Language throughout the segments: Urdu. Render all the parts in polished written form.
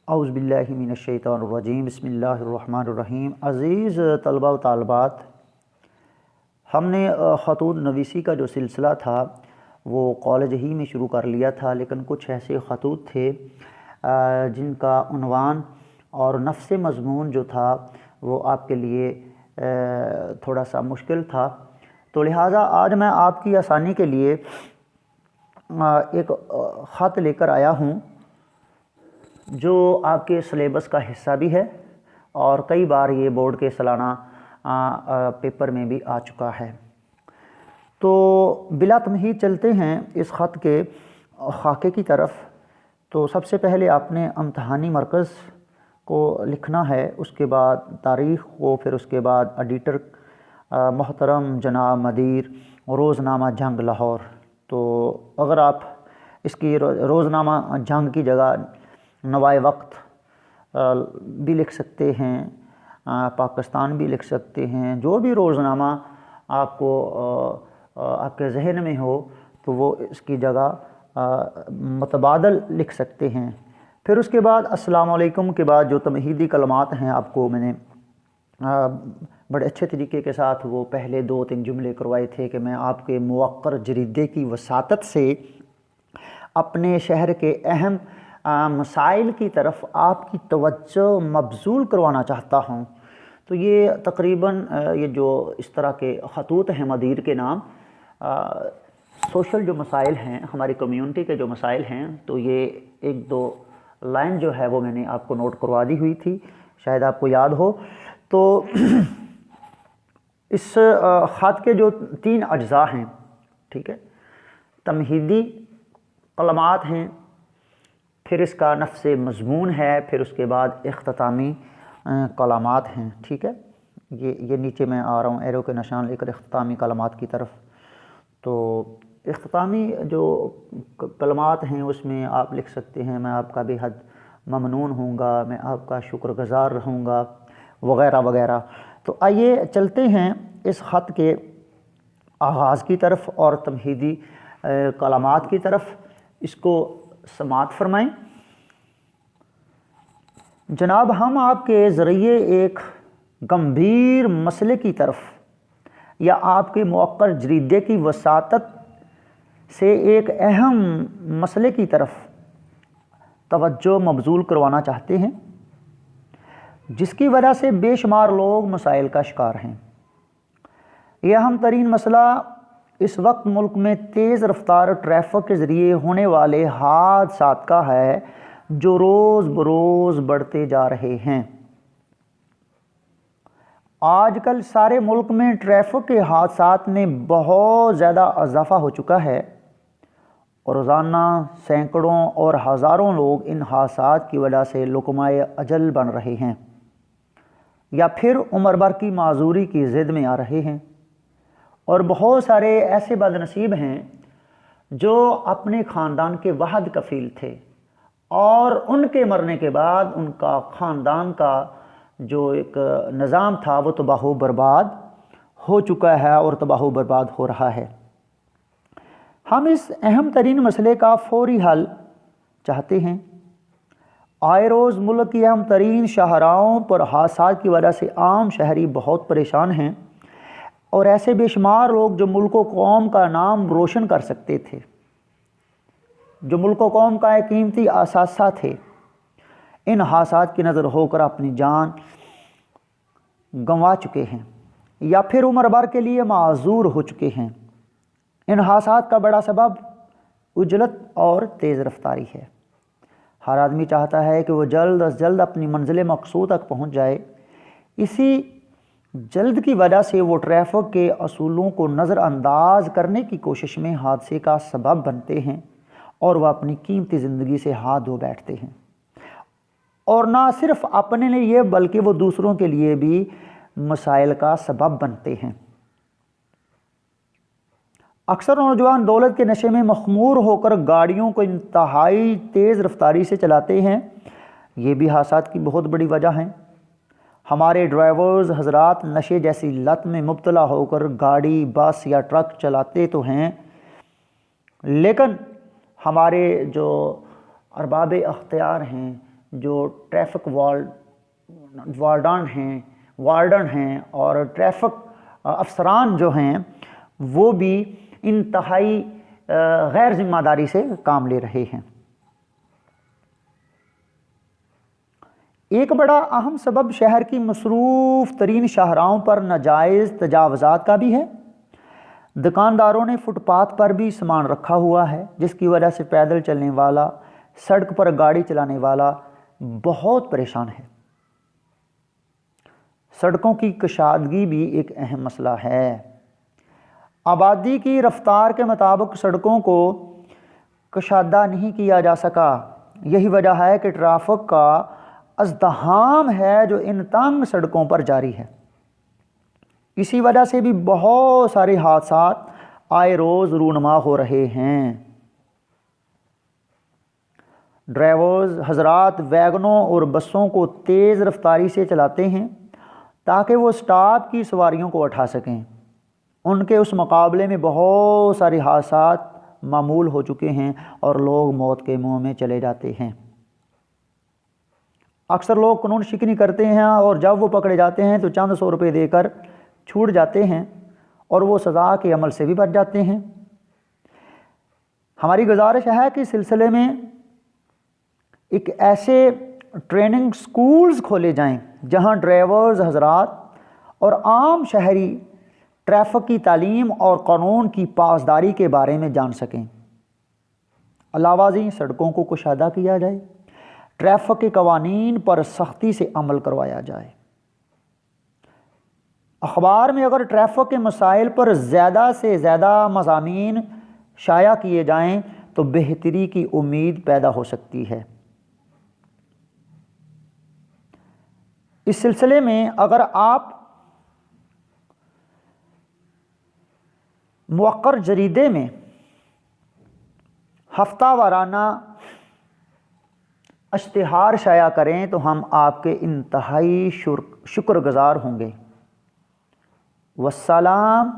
اعوذ باللہ من الشیطان الرجیم بسم اللہ الرحمن الرحیم۔ عزیز طلبہ و طالبات، ہم نے خطوط نویسی کا جو سلسلہ تھا وہ کالج ہی میں شروع کر لیا تھا، لیکن کچھ ایسے خطوط تھے جن کا عنوان اور نفس مضمون جو تھا وہ آپ کے لیے تھوڑا سا مشکل تھا، تو لہٰذا آج میں آپ کی آسانی کے لیے ایک خط لے کر آیا ہوں جو آپ کے سلیبس کا حصہ بھی ہے اور کئی بار یہ بورڈ کے سالانہ پیپر میں بھی آ چکا ہے۔ تو بلا تمہید چلتے ہیں اس خط کے خاکے کی طرف۔ تو سب سے پہلے آپ نے امتحانی مرکز کو لکھنا ہے، اس کے بعد تاریخ کو، پھر اس کے بعد ایڈیٹر محترم جناب مدیر روزنامہ جنگ لاہور۔ تو اگر آپ اس کی روزنامہ جنگ کی جگہ نوائے وقت بھی لکھ سکتے ہیں، پاکستان بھی لکھ سکتے ہیں، جو بھی روزنامہ آپ کو آپ کے ذہن میں ہو تو وہ اس کی جگہ متبادل لکھ سکتے ہیں۔ پھر اس کے بعد السلام علیکم کے بعد جو تمہیدی کلمات ہیں، آپ کو میں نے بڑے اچھے طریقے کے ساتھ وہ پہلے 2-3 جملے کروائے تھے کہ میں آپ کے موقر جریدے کی وساطت سے اپنے شہر کے اہم مسائل کی طرف آپ کی توجہ مبذول کروانا چاہتا ہوں۔ تو یہ تقریباً یہ جو اس طرح کے خطوط ہیں مدیر کے نام، سوشل جو مسائل ہیں، ہماری کمیونٹی کے جو مسائل ہیں، تو یہ 1-2 لائن جو ہے وہ میں نے آپ کو نوٹ کروا دی ہوئی تھی، شاید آپ کو یاد ہو۔ تو اس خط کے جو 3 اجزاء ہیں، ٹھیک ہے، تمہیدی کلمات ہیں، پھر اس کا نفس مضمون ہے، پھر اس کے بعد اختتامی کلمات ہیں، ٹھیک ہے۔ یہ نیچے میں آ رہا ہوں ایرو کے نشان لے کر اختتامی کلمات کی طرف۔ تو اختتامی جو کلمات ہیں اس میں آپ لکھ سکتے ہیں میں آپ کا بے حد ممنون ہوں گا، میں آپ کا شکر گزار رہوں گا، وغیرہ وغیرہ۔ تو آئیے چلتے ہیں اس خط کے آغاز کی طرف اور تمہیدی کلمات کی طرف، اس کو سماعت فرمائیں۔ جناب، ہم آپ کے ذریعے ایک گمبھیر مسئلے کی طرف یا آپ کے موقر جریدے کی وساطت سے ایک اہم مسئلے کی طرف توجہ مبذول کروانا چاہتے ہیں، جس کی وجہ سے بے شمار لوگ مسائل کا شکار ہیں۔ یہ اہم ترین مسئلہ اس وقت ملک میں تیز رفتار ٹریفک کے ذریعے ہونے والے حادثات کا ہے، جو روز بروز بڑھتے جا رہے ہیں۔ آج کل سارے ملک میں ٹریفک کے حادثات میں بہت زیادہ اضافہ ہو چکا ہے اور روزانہ سینکڑوں اور ہزاروں لوگ ان حادثات کی وجہ سے لقمۂ اجل بن رہے ہیں یا پھر عمر بھر کی معذوری کی زد میں آ رہے ہیں، اور بہت سارے ایسے بد نصیب ہیں جو اپنے خاندان کے واحد کفیل تھے اور ان کے مرنے کے بعد ان کا خاندان کا جو ایک نظام تھا وہ تباہ و برباد ہو چکا ہے اور تباہ و برباد ہو رہا ہے۔ ہم اس اہم ترین مسئلے کا فوری حل چاہتے ہیں۔ آئے روز ملک کی اہم ترین شاہراہوں پر حادثات کی وجہ سے عام شہری بہت پریشان ہیں، اور ایسے بے شمار لوگ جو ملک و قوم کا نام روشن کر سکتے تھے، جو ملک و قوم کا ایک قیمتی اثاثہ تھے، ان حادثات کی نظر ہو کر اپنی جان گنوا چکے ہیں یا پھر عمر بھر کے لیے معذور ہو چکے ہیں۔ ان حادثات کا بڑا سبب عجلت اور تیز رفتاری ہے۔ ہر آدمی چاہتا ہے کہ وہ جلد از جلد اپنی منزل مقصود تک پہنچ جائے۔ اسی جلد کی وجہ سے وہ ٹریفک کے اصولوں کو نظر انداز کرنے کی کوشش میں حادثے کا سبب بنتے ہیں اور وہ اپنی قیمتی زندگی سے ہاتھ دھو بیٹھتے ہیں، اور نہ صرف اپنے لیے بلکہ وہ دوسروں کے لیے بھی مسائل کا سبب بنتے ہیں۔ اکثر نوجوان دولت کے نشے میں مخمور ہو کر گاڑیوں کو انتہائی تیز رفتاری سے چلاتے ہیں، یہ بھی حادثات کی بہت بڑی وجہ ہیں۔ ہمارے ڈرائیورز حضرات نشے جیسی لت میں مبتلا ہو کر گاڑی، بس یا ٹرک چلاتے تو ہیں، لیکن ہمارے جو ارباب اختیار ہیں جو ٹریفک وارڈن ہیں اور ٹریفک افسران جو ہیں وہ بھی انتہائی غیر ذمہ داری سے کام لے رہے ہیں۔ ایک بڑا اہم سبب شہر کی مصروف ترین شاہراہوں پر ناجائز تجاوزات کا بھی ہے۔ دکانداروں نے فٹ پاتھ پر بھی سامان رکھا ہوا ہے، جس کی وجہ سے پیدل چلنے والا، سڑک پر گاڑی چلانے والا بہت پریشان ہے۔ سڑکوں کی کشادگی بھی ایک اہم مسئلہ ہے۔ آبادی کی رفتار کے مطابق سڑکوں کو کشادہ نہیں کیا جا سکا۔ یہی وجہ ہے کہ ٹریفک کا ازدحام ہے جو ان تنگ سڑکوں پر جاری ہے۔ اسی وجہ سے بھی بہت سارے حادثات آئے روز رونما ہو رہے ہیں۔ ڈرائیورز حضرات ویگنوں اور بسوں کو تیز رفتاری سے چلاتے ہیں تاکہ وہ سٹاپ کی سواریوں کو اٹھا سکیں۔ ان کے اس مقابلے میں بہت سارے حادثات معمول ہو چکے ہیں اور لوگ موت کے منہ میں چلے جاتے ہیں۔ اکثر لوگ قانون شکنی کرتے ہیں اور جب وہ پکڑے جاتے ہیں تو چند سو روپے دے کر چھوٹ جاتے ہیں اور وہ سزا کے عمل سے بھی بچ جاتے ہیں۔ ہماری گزارش ہے کہ اس سلسلے میں ایک ایسے ٹریننگ سکولز کھولے جائیں جہاں ڈرائیورز حضرات اور عام شہری ٹریفک کی تعلیم اور قانون کی پاسداری کے بارے میں جان سکیں۔ علاوہ ازیں سڑکوں کو کشادہ کیا جائے، ٹریفک کے قوانین پر سختی سے عمل کروایا جائے۔ اخبار میں اگر ٹریفک کے مسائل پر زیادہ سے زیادہ مضامین شائع کیے جائیں تو بہتری کی امید پیدا ہو سکتی ہے۔ اس سلسلے میں اگر آپ موقر جریدے میں ہفتہ وارانہ اشتہار شائع کریں تو ہم آپ کے انتہائی شکر گزار ہوں گے۔ والسلام،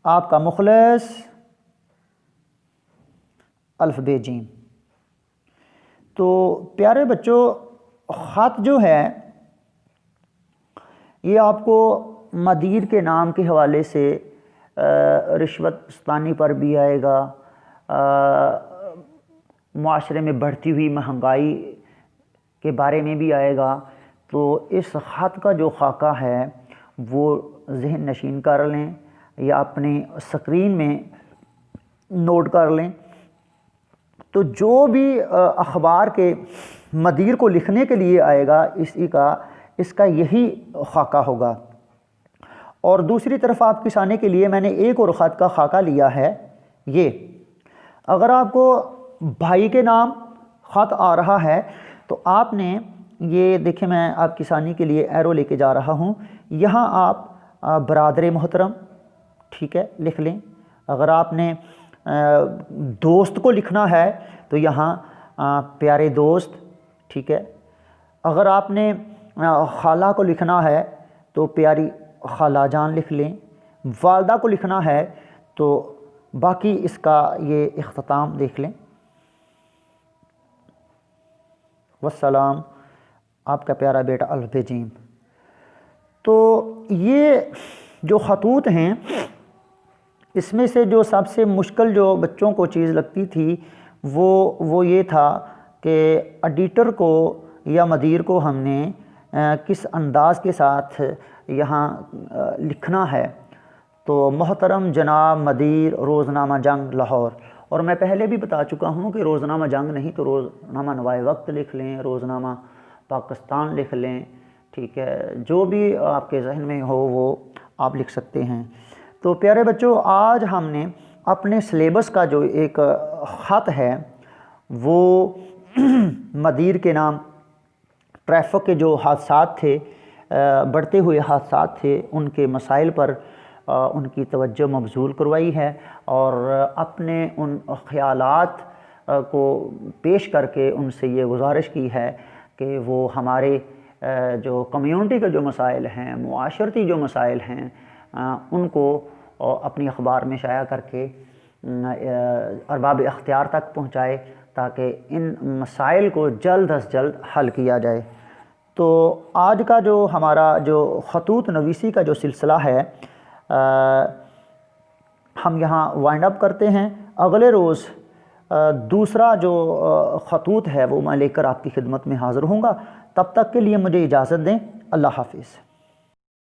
آپ کا مخلص الف بے جیم۔ تو پیارے بچوں، خط جو ہے یہ آپ کو مدیر کے نام کے حوالے سے رشوت ستانی پر بھی آئے گا، معاشرے میں بڑھتی ہوئی مہنگائی کے بارے میں بھی آئے گا۔ تو اس خط کا جو خاکہ ہے وہ ذہن نشین کر لیں یا اپنی اسکرین میں نوٹ کر لیں۔ تو جو بھی اخبار کے مدیر کو لکھنے کے لیے آئے گا اس کا یہی خاکہ ہوگا۔ اور دوسری طرف آپ کس آنے کے لیے میں نے ایک اور خط کا خاکہ لیا ہے۔ یہ اگر آپ کو بھائی کے نام خط آ رہا ہے تو آپ نے یہ دیکھیں، میں آپ کسانی کے لیے ایرو لے کے جا رہا ہوں، یہاں آپ برادر محترم ٹھیک ہے لکھ لیں۔ اگر آپ نے دوست کو لکھنا ہے تو یہاں پیارے دوست ٹھیک ہے۔ اگر آپ نے خالہ کو لکھنا ہے تو پیاری خالہ جان لکھ لیں۔ والدہ کو لکھنا ہے تو باقی اس کا یہ اختتام دیکھ لیں۔ والسلام، آپ کا پیارا بیٹا الف جیم۔ تو یہ جو خطوط ہیں اس میں سے جو سب سے مشکل جو بچوں کو چیز لگتی تھی وہ یہ تھا کہ ایڈیٹر کو یا مدیر کو ہم نے کس انداز کے ساتھ یہاں لکھنا ہے۔ تو محترم جناب مدیر روزنامہ جنگ لاہور، اور میں پہلے بھی بتا چکا ہوں کہ روزنامہ جنگ نہیں تو روزنامہ نوائے وقت لکھ لیں، روزنامہ پاکستان لکھ لیں، ٹھیک ہے، جو بھی آپ کے ذہن میں ہو وہ آپ لکھ سکتے ہیں۔ تو پیارے بچوں، آج ہم نے اپنے سلیبس کا جو ایک خط ہے وہ مدیر کے نام ٹریفک کے جو حادثات تھے، بڑھتے ہوئے حادثات تھے، ان کے مسائل پر ان کی توجہ مبذول کروائی ہے اور اپنے ان خیالات کو پیش کر کے ان سے یہ گزارش کی ہے کہ وہ ہمارے جو کمیونٹی کے جو مسائل ہیں، معاشرتی جو مسائل ہیں، ان کو اپنی اخبار میں شائع کر کے ارباب اختیار تک پہنچائے تاکہ ان مسائل کو جلد از جلد حل کیا جائے۔ تو آج کا جو ہمارا جو خطوط نویسی کا جو سلسلہ ہے ہم یہاں وائنڈ اپ کرتے ہیں۔ اگلے روز دوسرا جو خطوط ہے وہ میں لے کر آپ کی خدمت میں حاضر ہوں گا۔ تب تک کے لیے مجھے اجازت دیں۔ اللہ حافظ۔